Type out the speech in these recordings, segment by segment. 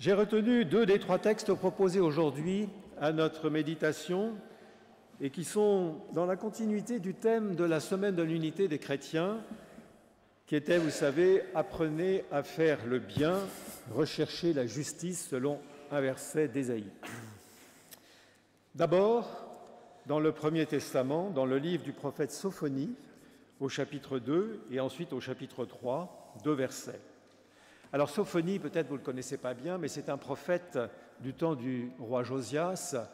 J'ai retenu 2 des 3 textes proposés aujourd'hui à notre méditation et qui sont dans la continuité du thème de la Semaine de l'Unité des chrétiens qui était, vous savez, « Apprenez à faire le bien, recherchez la justice » selon un verset d'Ésaïe. D'abord, dans le Premier Testament, dans le livre du prophète Sophonie, au chapitre 2 et ensuite au chapitre 3, 2 versets. Alors Sophonie, peut-être vous ne le connaissez pas bien, mais c'est un prophète du temps du roi Josias,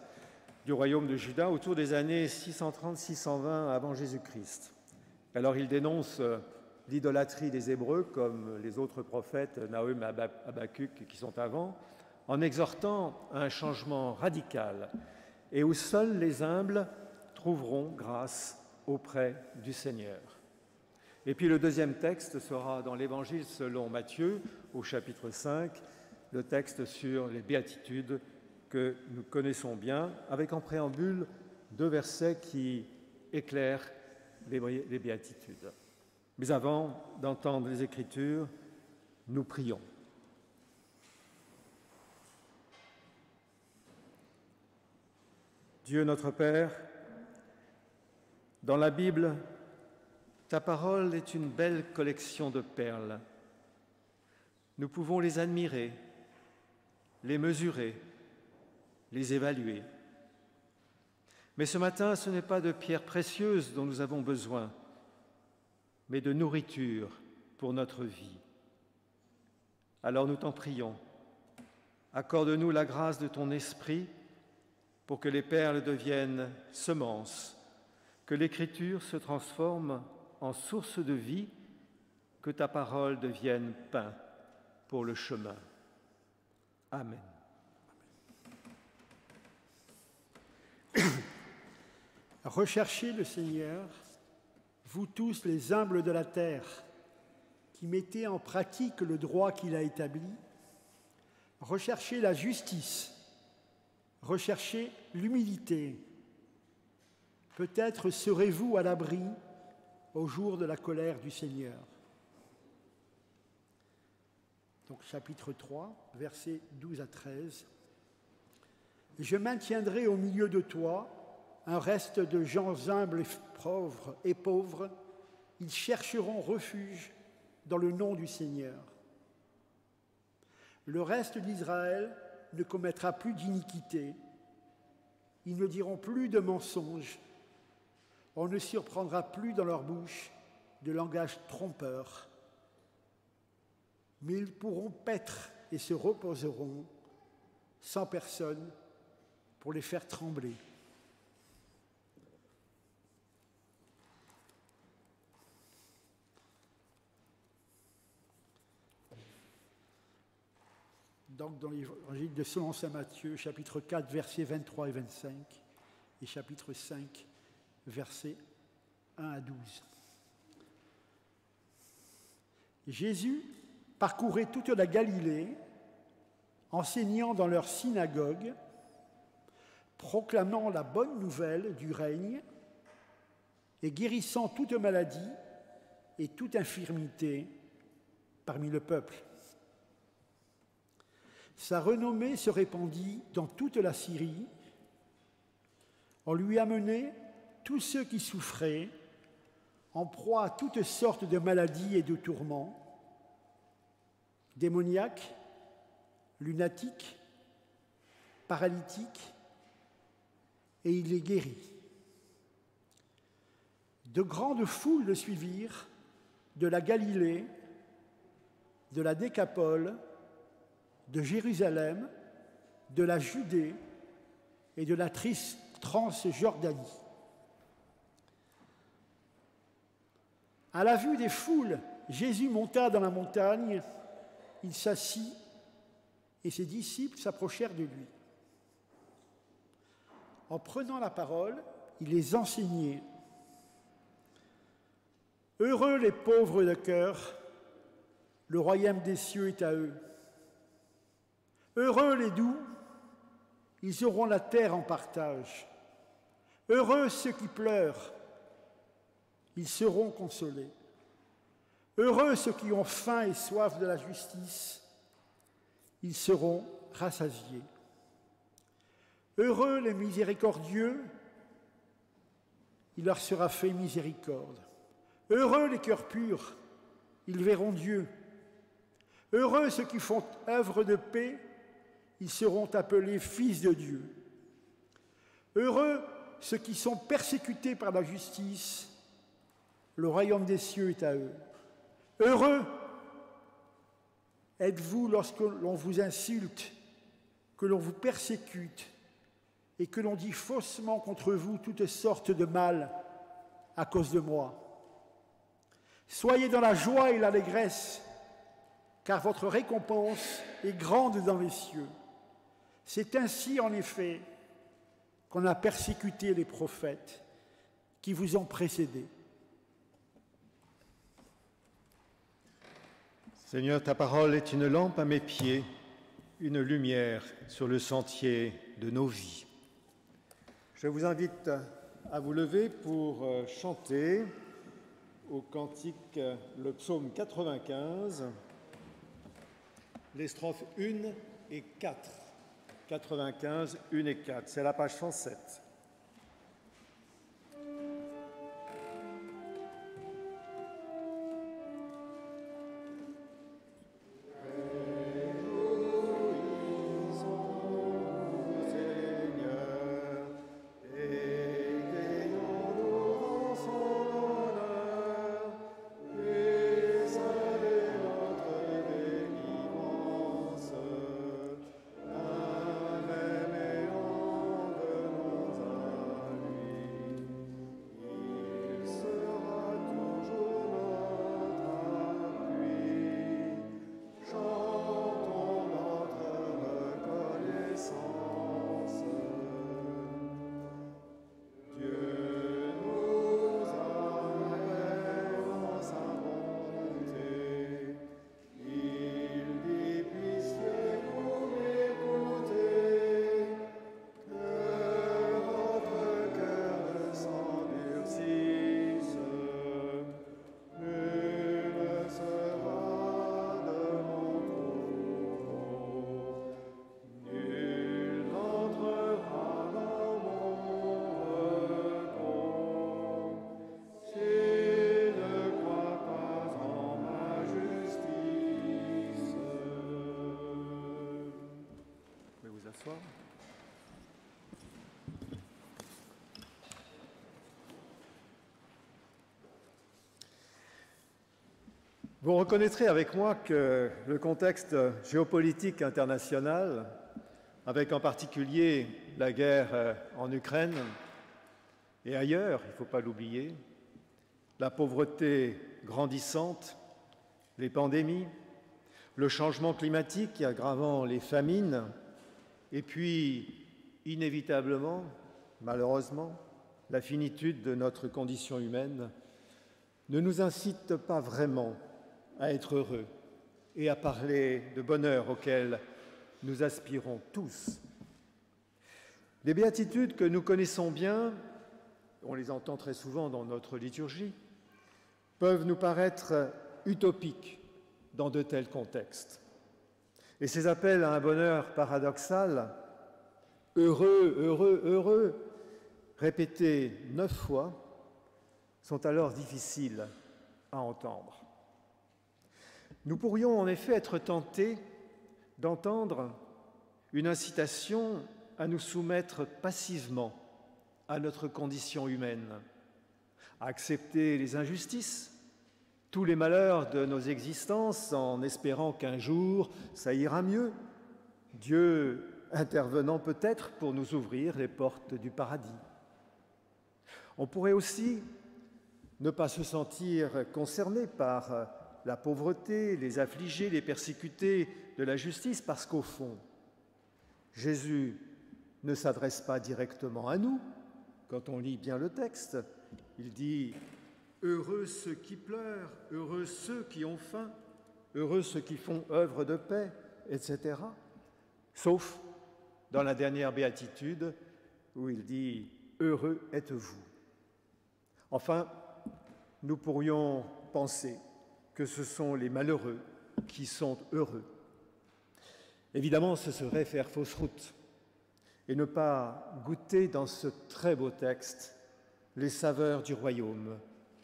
du royaume de Juda, autour des années 630-620 avant Jésus-Christ. Alors il dénonce l'idolâtrie des Hébreux, comme les autres prophètes, Nahum et Habakkuk, qui sont avant, en exhortant à un changement radical, et où seuls les humbles trouveront grâce auprès du Seigneur. Et puis le deuxième texte sera dans l'Évangile selon Matthieu, au chapitre 5, le texte sur les béatitudes que nous connaissons bien, avec en préambule 2 versets qui éclairent les béatitudes. Mais avant d'entendre les Écritures, nous prions. Dieu notre Père, dans la Bible, ta parole est une belle collection de perles. Nous pouvons les admirer, les mesurer, les évaluer. Mais ce matin, ce n'est pas de pierres précieuses dont nous avons besoin, mais de nourriture pour notre vie. Alors nous t'en prions, accorde-nous la grâce de ton esprit pour que les perles deviennent semences, que l'Écriture se transforme en source de vie, que ta parole devienne pain pour le chemin. Amen. Recherchez le Seigneur, vous tous les humbles de la terre, qui mettez en pratique le droit qu'il a établi. Recherchez la justice, recherchez l'humilité. Peut-être serez-vous à l'abri au jour de la colère du Seigneur. Donc chapitre 3, versets 12 à 13. « Je maintiendrai au milieu de toi un reste de gens humbles et pauvres. Ils chercheront refuge dans le nom du Seigneur. Le reste d'Israël ne commettra plus d'iniquité. Ils ne diront plus de mensonges. On ne surprendra plus dans leur bouche de langage trompeur. Mais ils pourront paître et se reposeront sans personne pour les faire trembler. » Donc dans l'évangile de selon saint Matthieu, chapitre 4, versets 23 et 25, et chapitre 5, versets 1 à 12. Jésus parcourait toute la Galilée, enseignant dans leur synagogue, proclamant la bonne nouvelle du règne et guérissant toute maladie et toute infirmité parmi le peuple. Sa renommée se répandit dans toute la Syrie. On lui amenait tous ceux qui souffraient, en proie à toutes sortes de maladies et de tourments, démoniaques, lunatiques, paralytiques, et il les guérit. De grandes foules le suivirent de la Galilée, de la Décapole, de Jérusalem, de la Judée et de la Transjordanie. À la vue des foules, Jésus monta dans la montagne, il s'assit et ses disciples s'approchèrent de lui. En prenant la parole, il les enseignait. « Heureux les pauvres de cœur, le royaume des cieux est à eux. Heureux les doux, ils auront la terre en partage. Heureux ceux qui pleurent, ils seront consolés. Heureux ceux qui ont faim et soif de la justice, ils seront rassasiés. Heureux les miséricordieux, il leur sera fait miséricorde. Heureux les cœurs purs, ils verront Dieu. Heureux ceux qui font œuvre de paix, ils seront appelés fils de Dieu. Heureux ceux qui sont persécutés par la justice, le royaume des cieux est à eux. Heureux êtes-vous lorsque l'on vous insulte, que l'on vous persécute et que l'on dit faussement contre vous toutes sortes de mal à cause de moi. Soyez dans la joie et l'allégresse, car votre récompense est grande dans les cieux. C'est ainsi, en effet, qu'on a persécuté les prophètes qui vous ont précédés. Seigneur, ta parole est une lampe à mes pieds, une lumière sur le sentier de nos vies. Je vous invite à vous lever pour chanter au cantique le psaume 95, les strophes 1 et 4. 95, 1 et 4. C'est la page 107. Vous reconnaîtrez avec moi que le contexte géopolitique international, avec en particulier la guerre en Ukraine et ailleurs, il ne faut pas l'oublier, la pauvreté grandissante, les pandémies, le changement climatique aggravant les famines, et puis, inévitablement, malheureusement, la finitude de notre condition humaine, ne nous incite pas vraiment à être heureux et à parler de bonheur auquel nous aspirons tous. Les béatitudes que nous connaissons bien, on les entend très souvent dans notre liturgie, peuvent nous paraître utopiques dans de tels contextes. Et ces appels à un bonheur paradoxal, heureux, heureux, heureux, répétés 9 fois, sont alors difficiles à entendre. Nous pourrions en effet être tentés d'entendre une incitation à nous soumettre passivement à notre condition humaine, à accepter les injustices, tous les malheurs de nos existences en espérant qu'un jour ça ira mieux, Dieu intervenant peut-être pour nous ouvrir les portes du paradis. On pourrait aussi ne pas se sentir concerné par la pauvreté, les affligés, les persécutés de la justice, parce qu'au fond, Jésus ne s'adresse pas directement à nous. Quand on lit bien le texte, il dit « Heureux ceux qui pleurent, heureux ceux qui ont faim, heureux ceux qui font œuvre de paix, etc. » Sauf dans la dernière béatitude où il dit « Heureux êtes-vous ». Enfin, nous pourrions penser que ce sont les malheureux qui sont heureux. Évidemment, ce serait faire fausse route et ne pas goûter dans ce très beau texte les saveurs du royaume,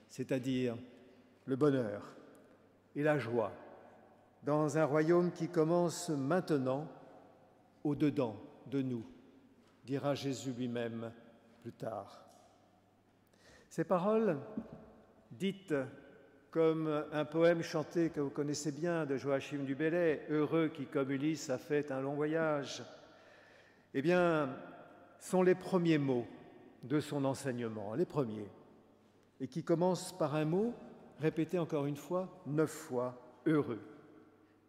c'est-à-dire le bonheur et la joie, dans un royaume qui commence maintenant au-dedans de nous, dira Jésus lui-même plus tard. Ces paroles, dites comme un poème chanté que vous connaissez bien de Joachim du Bellay, « Heureux qui comme Ulysse a fait un long voyage », eh bien, sont les premiers mots de son enseignement, les premiers, et qui commencent par un mot répété encore une fois, 9 fois, « heureux ».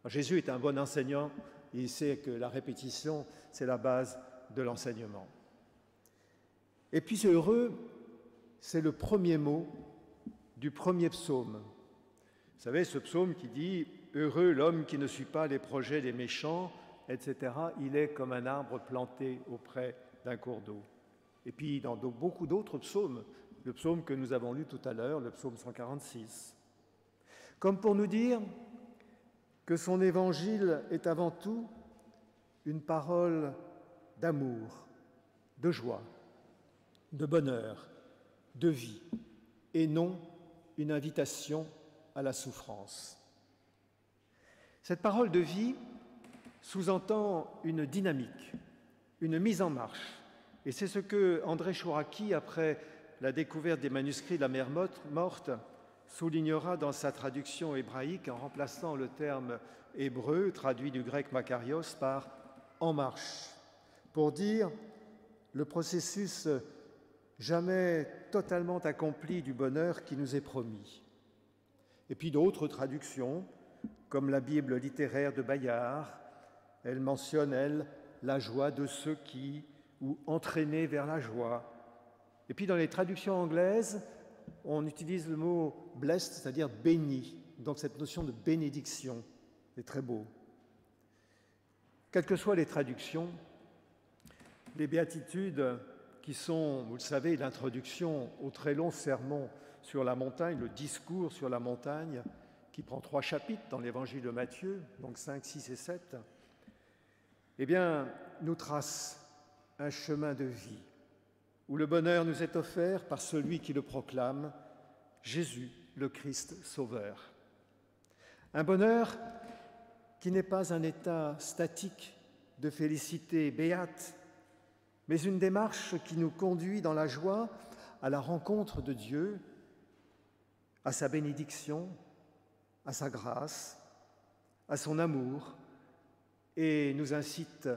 Jésus est un bon enseignant, il sait que la répétition, c'est la base de l'enseignement. Et puis ce « heureux », c'est le premier mot du premier psaume. Vous savez, ce psaume qui dit « Heureux l'homme qui ne suit pas les projets des méchants », etc. Il est comme un arbre planté auprès d'un cours d'eau. Et puis dans beaucoup d'autres psaumes, le psaume que nous avons lu tout à l'heure, le psaume 146, comme pour nous dire que son évangile est avant tout une parole d'amour, de joie, de bonheur, de vie, et non une invitation à la souffrance. Cette parole de vie sous-entend une dynamique, une mise en marche. Et c'est ce que André Chouraki, après la découverte des manuscrits de la mer morte, soulignera dans sa traduction hébraïque en remplaçant le terme hébreu, traduit du grec makarios, par « en marche », pour dire le processus jamais totalement accompli du bonheur qui nous est promis. Et puis d'autres traductions, comme la Bible littéraire de Bayard, elle mentionne, elle, la joie de ceux qui, ou entraînés vers la joie. Et puis dans les traductions anglaises, on utilise le mot blessed, c'est-à-dire béni, donc cette notion de bénédiction est très beau. Quelles que soient les traductions, les béatitudes qui sont, vous le savez, l'introduction au très long sermon sur la montagne, le discours sur la montagne, qui prend 3 chapitres dans l'évangile de Matthieu, donc 5, 6 et 7, eh bien, nous trace un chemin de vie où le bonheur nous est offert par celui qui le proclame, Jésus, le Christ Sauveur. Un bonheur qui n'est pas un état statique de félicité béate, mais une démarche qui nous conduit dans la joie à la rencontre de Dieu, à sa bénédiction, à sa grâce, à son amour, et nous incite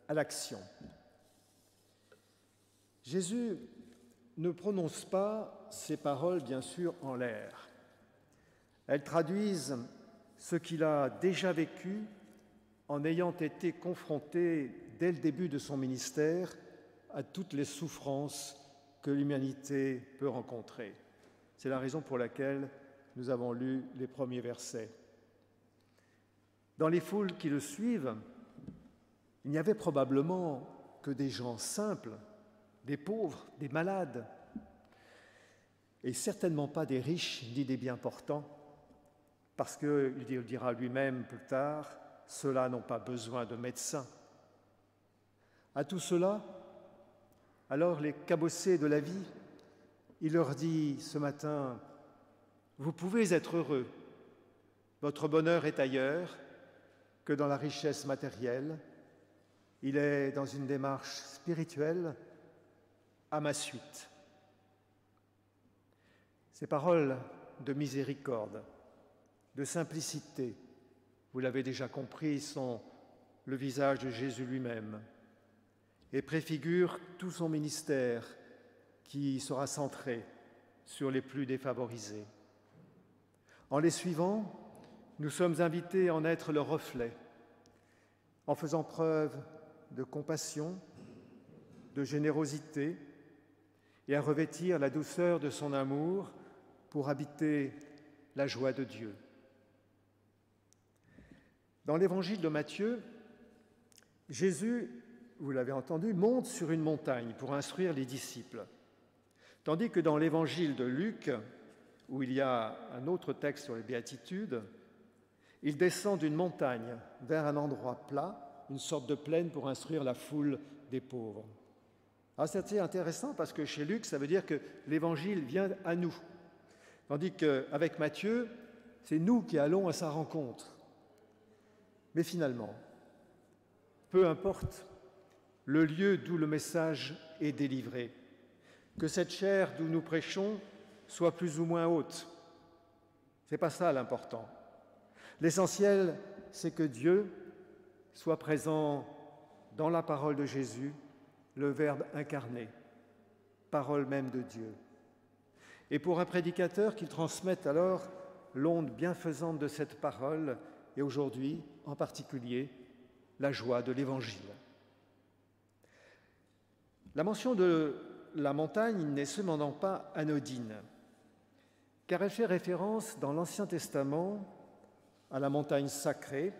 à l'action. Jésus ne prononce pas ces paroles, bien sûr, en l'air. Elles traduisent ce qu'il a déjà vécu en ayant été confronté, dès le début de son ministère, à toutes les souffrances que l'humanité peut rencontrer. C'est la raison pour laquelle nous avons lu les premiers versets. Dans les foules qui le suivent, il n'y avait probablement que des gens simples, des pauvres, des malades, et certainement pas des riches ni des bien portants, parce qu'il dira lui-même plus tard, ceux-là n'ont pas besoin de médecins. À tout cela, alors les cabossés de la vie, il leur dit ce matin, vous pouvez être heureux, votre bonheur est ailleurs que dans la richesse matérielle, il est dans une démarche spirituelle, à ma suite. Ces paroles de miséricorde, de simplicité, vous l'avez déjà compris, sont le visage de Jésus lui-même et préfigurent tout son ministère qui sera centré sur les plus défavorisés. En les suivant, nous sommes invités à en être le reflet, en faisant preuve de compassion, de générosité et à revêtir la douceur de son amour pour habiter la joie de Dieu. Dans l'évangile de Matthieu, Jésus, vous l'avez entendu, monte sur une montagne pour instruire les disciples, tandis que dans l'évangile de Luc, où il y a un autre texte sur les béatitudes, il descend d'une montagne vers un endroit plat une sorte de plaine pour instruire la foule des pauvres. Alors c'est assez intéressant parce que chez Luc, ça veut dire que l'Évangile vient à nous. Tandis qu'avec Matthieu, c'est nous qui allons à sa rencontre. Mais finalement, peu importe le lieu d'où le message est délivré, que cette chair d'où nous prêchons soit plus ou moins haute. Ce n'est pas ça l'important. L'essentiel, c'est que Dieu soit présent dans la parole de Jésus, le Verbe incarné, parole même de Dieu. Et pour un prédicateur, qu'il transmette alors l'onde bienfaisante de cette parole, et aujourd'hui, en particulier, la joie de l'Évangile. La mention de la montagne n'est cependant pas anodine, car elle fait référence dans l'Ancien Testament à la montagne sacrée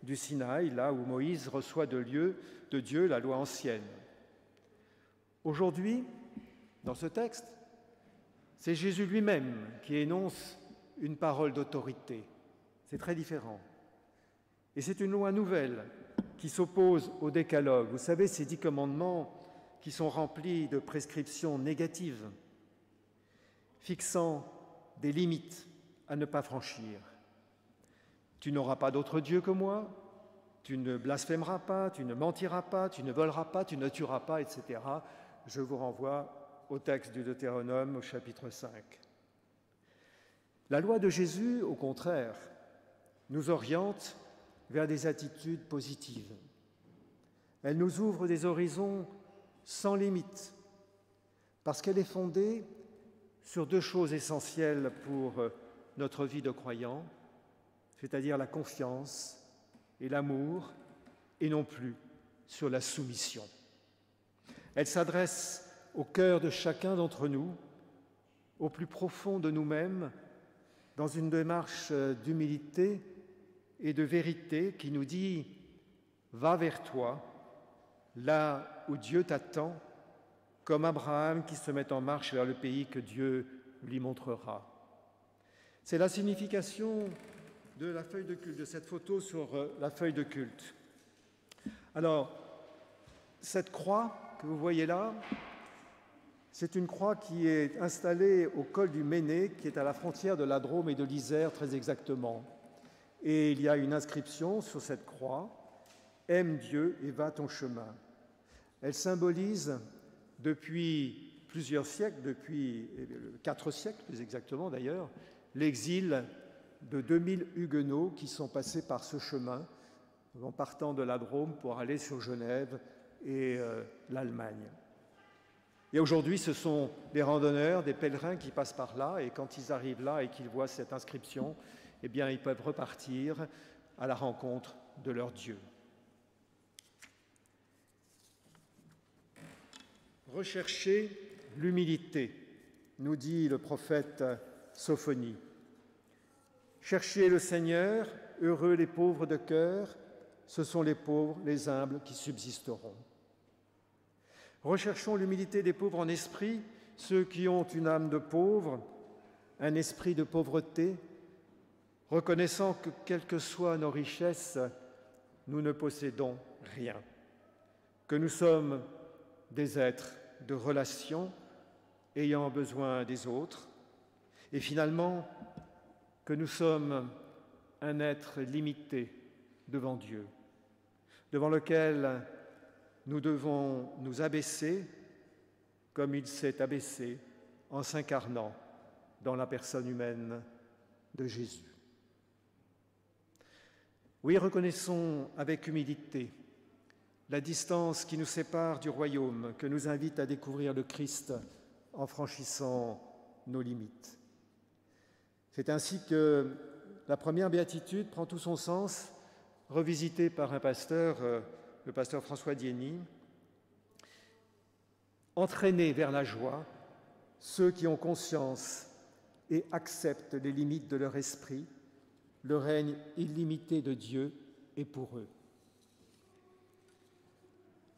du Sinaï, là où Moïse reçoit de Dieu la loi ancienne. Aujourd'hui, dans ce texte, c'est Jésus lui-même qui énonce une parole d'autorité. C'est très différent. Et c'est une loi nouvelle qui s'oppose au décalogue. Vous savez, ces 10 commandements qui sont remplis de prescriptions négatives, fixant des limites à ne pas franchir. Tu n'auras pas d'autre Dieu que moi, tu ne blasphémeras pas, tu ne mentiras pas, tu ne voleras pas, tu ne tueras pas, etc. Je vous renvoie au texte du Deutéronome au chapitre 5. La loi de Jésus, au contraire, nous oriente vers des attitudes positives. Elle nous ouvre des horizons sans limite, parce qu'elle est fondée sur 2 choses essentielles pour notre vie de croyant, c'est-à-dire la confiance et l'amour, et non plus sur la soumission. Elle s'adresse au cœur de chacun d'entre nous, au plus profond de nous-mêmes, dans une démarche d'humilité et de vérité qui nous dit « Va vers toi, là où Dieu t'attend, comme Abraham qui se met en marche vers le pays que Dieu lui montrera. » C'est la signification de la feuille de culte, de cette photo sur la feuille de culte. Alors, cette croix que vous voyez là, c'est une croix qui est installée au col du Méné, qui est à la frontière de la Drôme et de l'Isère, très exactement. Et il y a une inscription sur cette croix, « Aime Dieu et va ton chemin ». Elle symbolise depuis plusieurs siècles, depuis 4 siècles plus exactement d'ailleurs, l'exil de 2000 huguenots qui sont passés par ce chemin en partant de la Drôme pour aller sur Genève et l'Allemagne. Et aujourd'hui, ce sont des randonneurs, des pèlerins qui passent par là, et quand ils arrivent là et qu'ils voient cette inscription, eh bien, ils peuvent repartir à la rencontre de leur Dieu. Recherchez l'humilité, nous dit le prophète Sophonie. Cherchez le Seigneur, heureux les pauvres de cœur, ce sont les pauvres, les humbles qui subsisteront. Recherchons l'humilité des pauvres en esprit, ceux qui ont une âme de pauvre, un esprit de pauvreté, reconnaissant que, quelles que soient nos richesses, nous ne possédons rien, que nous sommes des êtres de relation ayant besoin des autres, et finalement que nous sommes un être limité devant Dieu, devant lequel nous devons nous abaisser comme il s'est abaissé en s'incarnant dans la personne humaine de Jésus. Oui, reconnaissons avec humilité la distance qui nous sépare du royaume, que nous invite à découvrir le Christ en franchissant nos limites. C'est ainsi que la première béatitude prend tout son sens, revisitée par un pasteur, le pasteur François Dieny. Entraîner vers la joie ceux qui ont conscience et acceptent les limites de leur esprit, le règne illimité de Dieu est pour eux.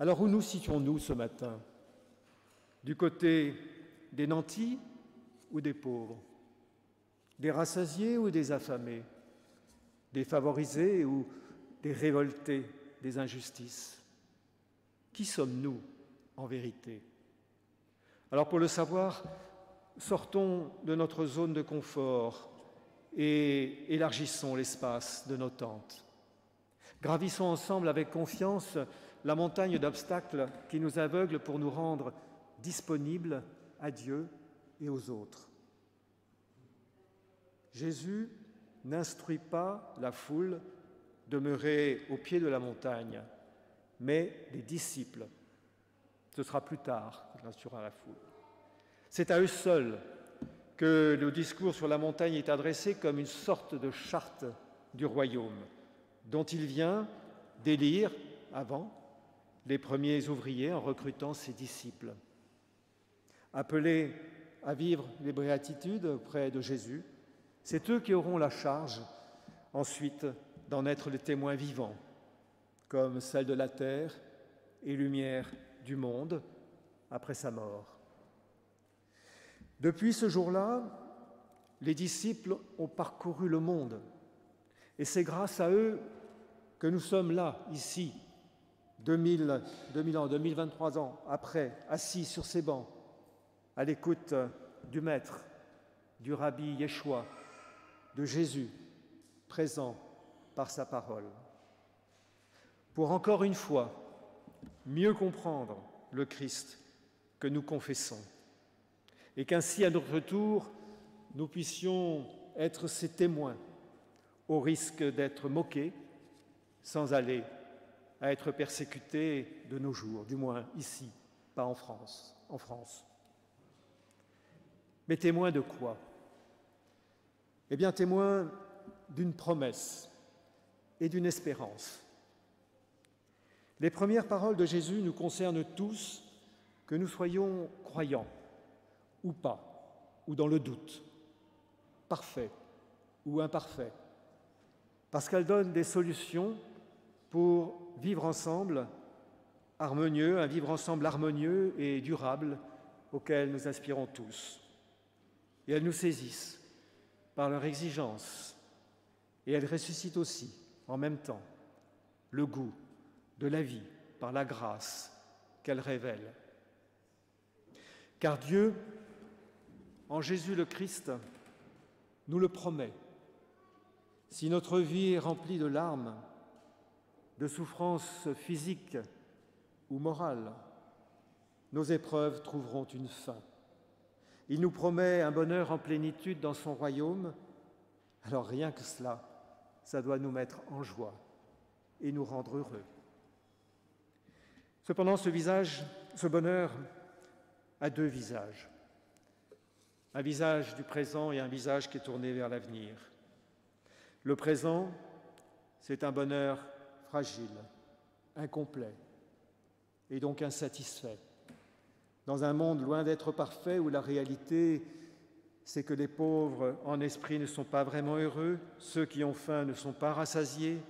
Alors où nous situons-nous ce matin? Du côté des nantis ou des pauvres? Des rassasiés ou des affamés? Des favorisés ou des révoltés des injustices. Qui sommes-nous en vérité? Alors pour le savoir, sortons de notre zone de confort et élargissons l'espace de nos tentes. Gravissons ensemble avec confiance la montagne d'obstacles qui nous aveugle pour nous rendre disponibles à Dieu et aux autres. Jésus n'instruit pas la foule demeurée au pied de la montagne, mais les disciples. Ce sera plus tard qu'il instruira la foule. C'est à eux seuls que le discours sur la montagne est adressé comme une sorte de charte du royaume, dont il vient d'élire avant les premiers ouvriers en recrutant ses disciples. Appelés à vivre les béatitudes auprès de Jésus, c'est eux qui auront la charge ensuite d'en être les témoins vivants, comme celle de la terre et lumière du monde après sa mort. Depuis ce jour-là, les disciples ont parcouru le monde, et c'est grâce à eux que nous sommes là, ici, 2023 ans après, assis sur ces bancs, à l'écoute du Maître, du Rabbi Yeshua, de Jésus, présent par sa parole. Pour encore une fois, mieux comprendre le Christ que nous confessons, et qu'ainsi, à notre tour, nous puissions être ses témoins, au risque d'être moqués, sans aller à être persécutés de nos jours, du moins ici, pas en France. Mais témoins de quoi? Eh bien, témoins d'une promesse et d'une espérance. Les premières paroles de Jésus nous concernent tous, que nous soyons croyants ou pas, ou dans le doute, parfaits ou imparfaits, parce qu'elles donnent des solutions pour vivre ensemble harmonieux, un vivre ensemble harmonieux et durable auquel nous aspirons tous. Et elles nous saisissent par leur exigence, et elles ressuscitent aussi, en même temps, le goût de la vie par la grâce qu'elles révèlent. Car Dieu, en Jésus le Christ, nous le promet. Si notre vie est remplie de larmes, de souffrances physiques ou morales, nos épreuves trouveront une fin. Il nous promet un bonheur en plénitude dans son royaume. Alors rien que cela, ça doit nous mettre en joie et nous rendre heureux. Cependant, ce bonheur a deux visages. Un visage du présent et un visage qui est tourné vers l'avenir. Le présent, c'est un bonheur fragile, incomplet et donc insatisfait. Dans un monde loin d'être parfait, où la réalité, c'est que les pauvres en esprit ne sont pas vraiment heureux, ceux qui ont faim ne sont pas rassasiés,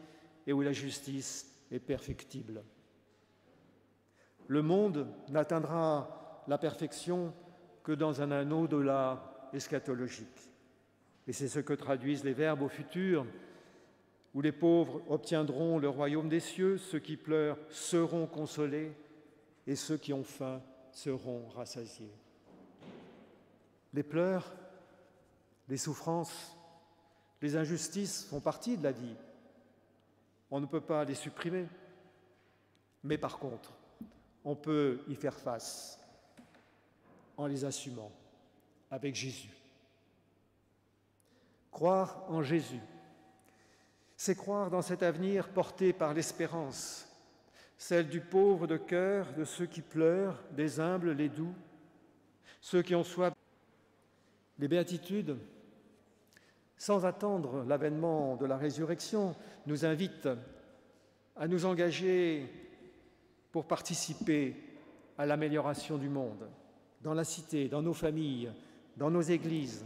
et où la justice est perfectible. Le monde n'atteindra la perfection que dans un au-delà eschatologique. Et c'est ce que traduisent les verbes au futur, où les pauvres obtiendront le royaume des cieux, ceux qui pleurent seront consolés, et ceux qui ont faim seront rassasiés. Les pleurs, les souffrances, les injustices font partie de la vie. On ne peut pas les supprimer. Mais par contre, on peut y faire face en les assumant avec Jésus. Croire en Jésus, c'est croire dans cet avenir porté par l'espérance, celle du pauvre de cœur, de ceux qui pleurent, des humbles, les doux, ceux qui ont soif. Les béatitudes, sans attendre l'avènement de la résurrection, nous invitent à nous engager pour participer à l'amélioration du monde, dans la cité, dans nos familles, dans nos églises,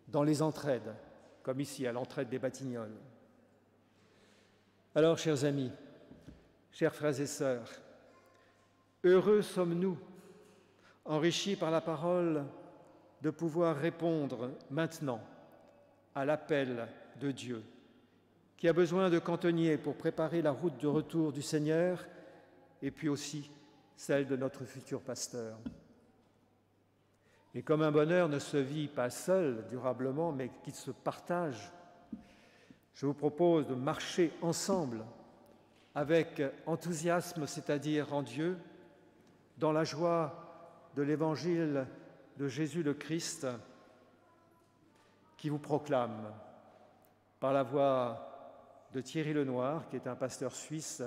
dans les entraides, comme ici à l'entraide des Batignolles. Alors, chers amis, chers frères et sœurs, heureux sommes-nous, enrichis par la parole, de pouvoir répondre maintenant à l'appel de Dieu qui a besoin de cantonniers pour préparer la route de retour du Seigneur, et puis aussi celle de notre futur pasteur. Et comme un bonheur ne se vit pas seul durablement, mais qu'il se partage, je vous propose de marcher ensemble avec enthousiasme, c'est-à-dire en Dieu, dans la joie de l'évangile de Jésus le Christ, qui vous proclame par la voix de Thierry Lenoir, qui est un pasteur suisse,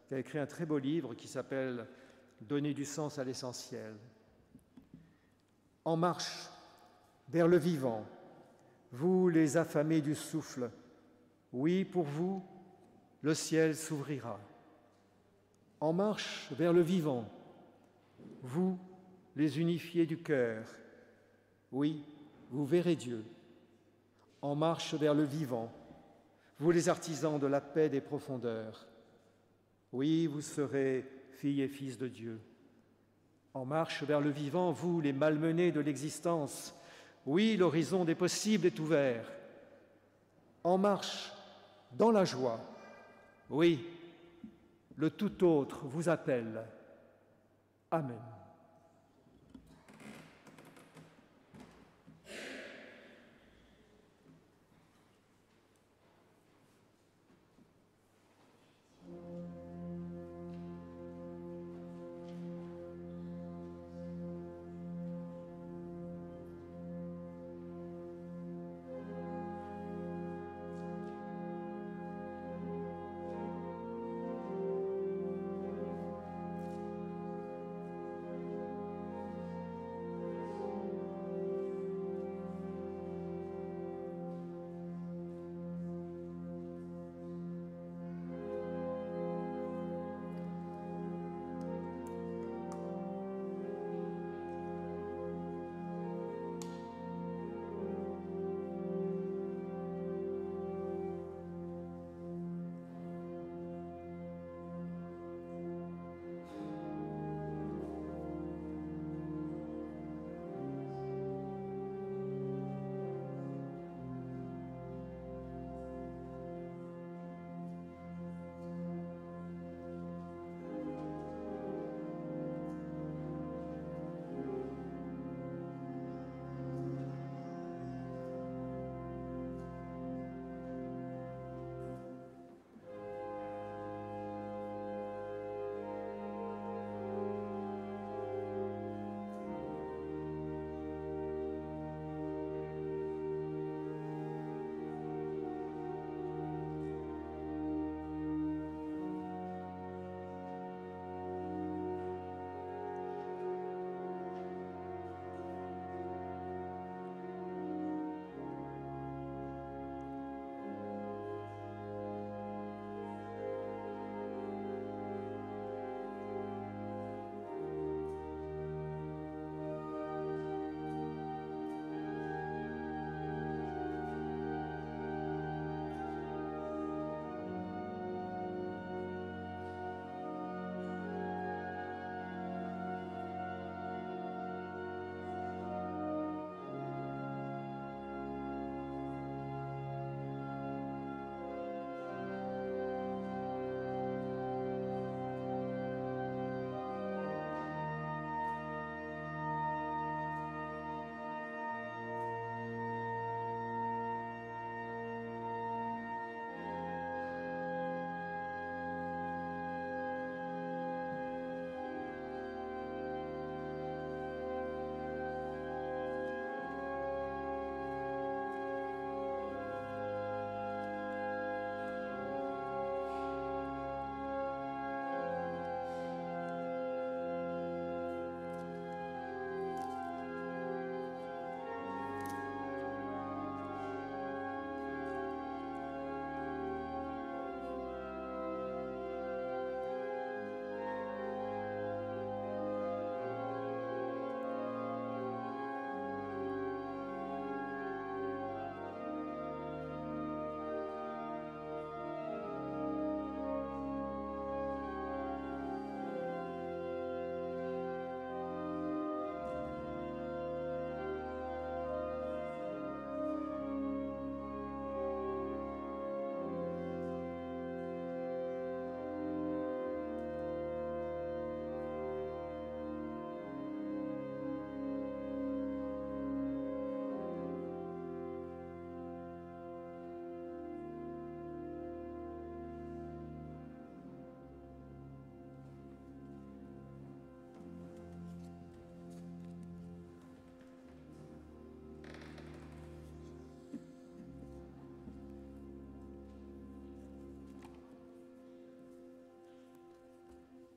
qui a écrit un très beau livre qui s'appelle « Donner du sens à l'essentiel ». En marche vers le vivant, vous les affamés du souffle, oui, pour vous, le ciel s'ouvrira. En marche vers le vivant, vous les unifiés du cœur, oui, vous verrez Dieu. En marche vers le vivant, vous les artisans de la paix des profondeurs, oui, vous serez filles et fils de Dieu. En marche vers le vivant, vous les malmenés de l'existence, oui, l'horizon des possibles est ouvert. En marche dans la joie, oui, le tout autre vous appelle. Amen.